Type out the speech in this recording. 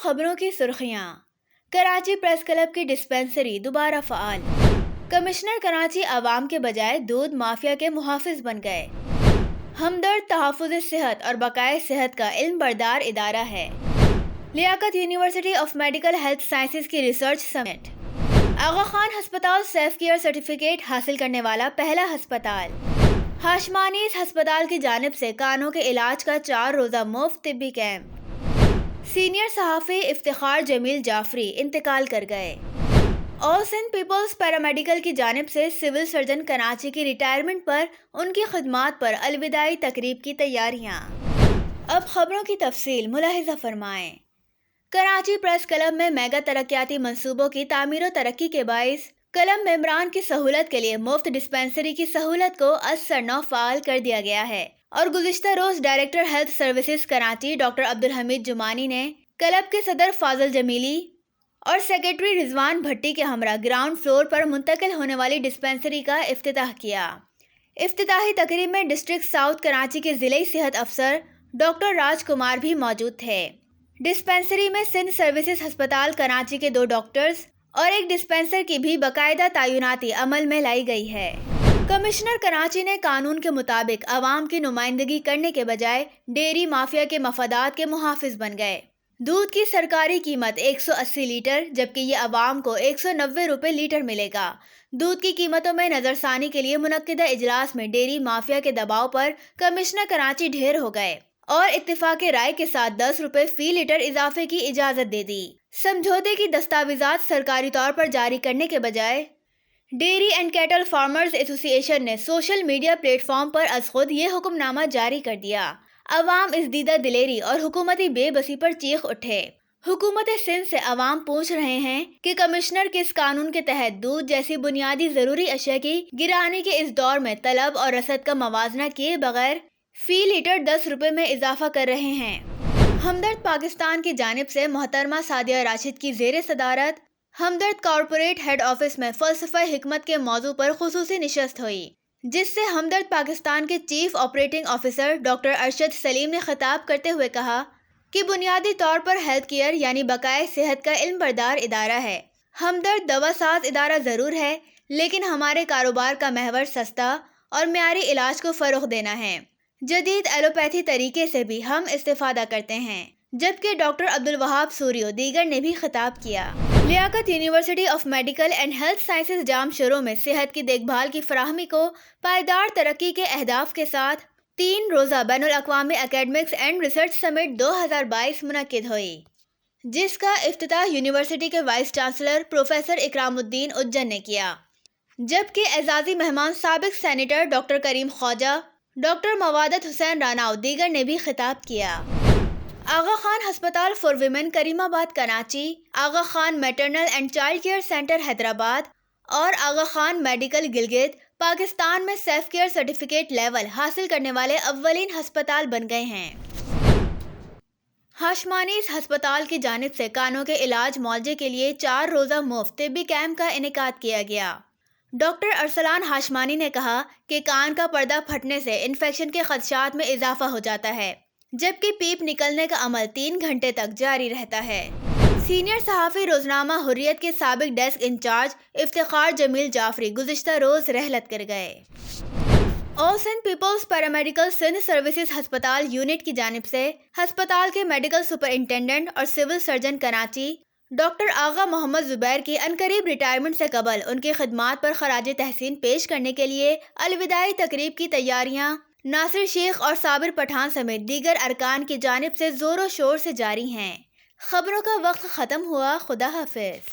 خبروں کی سرخیاں۔ Karachi press club کی ڈسپنسری دوبارہ فعال۔ کمشنر کراچی عوام کے بجائے دودھ مافیا کے محافظ بن گئے۔ ہمدرد تحفظ صحت اور بقائے صحت کا علم بردار ادارہ ہے۔ Liaquat university of medical health sciences کی ریسرچ سمٹ۔ آغا خان ہسپتال سیف کیئر سرٹیفکیٹ حاصل کرنے والا پہلا ہسپتال۔ ہاشمانیز ہسپتال کی جانب سے کانوں کے علاج کا 4 روزہ مفت طبی کیمپ۔ سینئر صحافی افتخار جمیل جعفری انتقال کر گئے۔ آل سندھ پیپلز پیرامیڈیکل کی جانب سے سول سرجن کراچی کی ریٹائرمنٹ پر ان کی خدمات پر الوداعی تقریب کی تیاریاں۔ اب خبروں کی تفصیل ملاحظہ فرمائیں۔ کراچی پریس کلب میں میگا ترقیاتی منصوبوں کی تعمیر و ترقی کے باعث کلب ممبران کی سہولت کے لیے مفت ڈسپنسری کی سہولت کو از سر نو فعال کر دیا گیا ہے اور گزشتہ روز director health services Karachi doctor Abdul Hamid Jamani نے کلب کے صدر فاضل جمیلی اور سیکرٹری رضوان بھٹی کے ہمراہ گراؤنڈ فلور پر منتقل ہونے والی ڈسپنسری کا افتتاح کیا۔ افتتاحی تقریب میں ڈسٹرکٹ ساؤتھ کراچی کے ضلعی صحت افسر ڈاکٹر راج کمار بھی موجود تھے۔ ڈسپنسری میں سندھ سروسز ہسپتال کراچی کے 2 ڈاکٹرز اور ایک ڈسپنسر کی بھی باقاعدہ تعیناتی عمل میں لائی گئی ہے۔ کمشنر کراچی نے قانون کے مطابق عوام کی نمائندگی کرنے کے بجائے ڈیری مافیا کے مفادات کے محافظ بن گئے۔ دودھ کی سرکاری قیمت 180 لیٹر جبکہ یہ عوام کو 190 روپے لیٹر ملے گا۔ دودھ کی قیمتوں میں نظر ثانی کے لیے منعقدہ اجلاس میں ڈیری مافیا کے دباؤ پر کمشنر کراچی ڈھیر ہو گئے اور اتفاق رائے کے ساتھ 10 روپے فی لیٹر اضافے کی اجازت دے دی۔ سمجھوتے کی دستاویزات سرکاری طور پر جاری کرنے کے بجائے ڈیری اینڈ کیٹل فارمرز ایسوسی ایشن نے سوشل میڈیا پلیٹ فارم پر از خود یہ حکم نامہ جاری کر دیا۔ عوام اس دیدہ دلیری اور حکومتی بے بسی پر چیخ اٹھے۔ حکومت سندھ سے عوام پوچھ رہے ہیں کہ کمشنر کے اس قانون کے تحت دودھ جیسی بنیادی ضروری اشیاء کی گرانی کے اس دور میں طلب اور رسد کا موازنہ کیے بغیر فی لیٹر 10 روپے میں اضافہ کر رہے ہیں۔ ہمدرد پاکستان کی جانب سے محترمہ سعدیہ راشد کی زیر صدارت ہمدرد کارپوریٹ ہیڈ آفس میں فلسفہ حکمت کے موضوع پر خصوصی نشست ہوئی، جس سے ہمدرد پاکستان کے chief operating officer doctor Arshad Saleem نے خطاب کرتے ہوئے کہا کہ بنیادی طور پر ہیلتھ کیئر یعنی بقائے صحت کا علم بردار ادارہ ہے۔ ہمدرد دوا ساز ادارہ ضرور ہے لیکن ہمارے کاروبار کا محور سستا اور معیاری علاج کو فروغ دینا ہے۔ جدید ایلوپیتھی طریقے سے بھی ہم استفادہ کرتے ہیں، جبکہ ڈاکٹر عبدالوہاب سوریو دیگر نے بھی خطاب کیا۔ Liaquat university of medical and health sciences Jamshoro میں صحت کی دیکھ بھال کی فراہمی کو پائیدار ترقی کے اہداف کے ساتھ 3 روزہ بین الاقوامی اکیڈمکس اینڈ ریسرچ سمٹ 2022 منعقد ہوئی، جس کا افتتاح یونیورسٹی کے وائس چانسلر پروفیسر اکرام الدین اجن نے کیا، جبکہ اعزازی مہمان سابق سینیٹر ڈاکٹر کریم خواجہ، ڈاکٹر موادت حسین راناؤ دیگر نے بھی خطاب کیا۔ آغا خان ہسپتال for women Karimabad Karachi, Agha Khan maternal and child care centre Hyderabad اور آغا خان میڈیکل گلگت پاکستان میں سیف کیئر سرٹیفکیٹ لیول حاصل کرنے والے اولین ہسپتال بن گئے ہیں۔ ہاشمانیز ہسپتال کی جانب سے کانوں کے علاج معالجے کے لیے 4 روزہ مفت طبی کیمپ کا انعقاد کیا گیا۔ ڈاکٹر ارسلان ہاشمانی نے کہا کہ کان کا پردہ پھٹنے سے انفیکشن کے خدشات میں اضافہ ہو جاتا ہے، جبکہ پیپ نکلنے کا عمل 3 گھنٹے تک جاری رہتا ہے۔ سینئر صحافی روزنامہ حریت کے سابق ڈیسک انچارج افتخار جمیل جعفری گزشتہ روز رحلت کر گئے۔ All Sindh peoples paramedical Sindh services ہسپتال یونٹ کی جانب سے ہسپتال کے میڈیکل سپرنٹینڈنٹ اور civil surgeon Karachi doctor Agha Muhammad Zubair کی عنقریب ریٹائرمنٹ سے قبل ان کی خدمات پر خراج تحسین پیش کرنے کے لیے الوداعی تقریب کی تیاریاں ناصر شیخ اور صابر پٹھان سمیت دیگر ارکان کی جانب سے زور و شور سے جاری ہیں۔ خبروں کا وقت ختم ہوا۔ خدا حافظ۔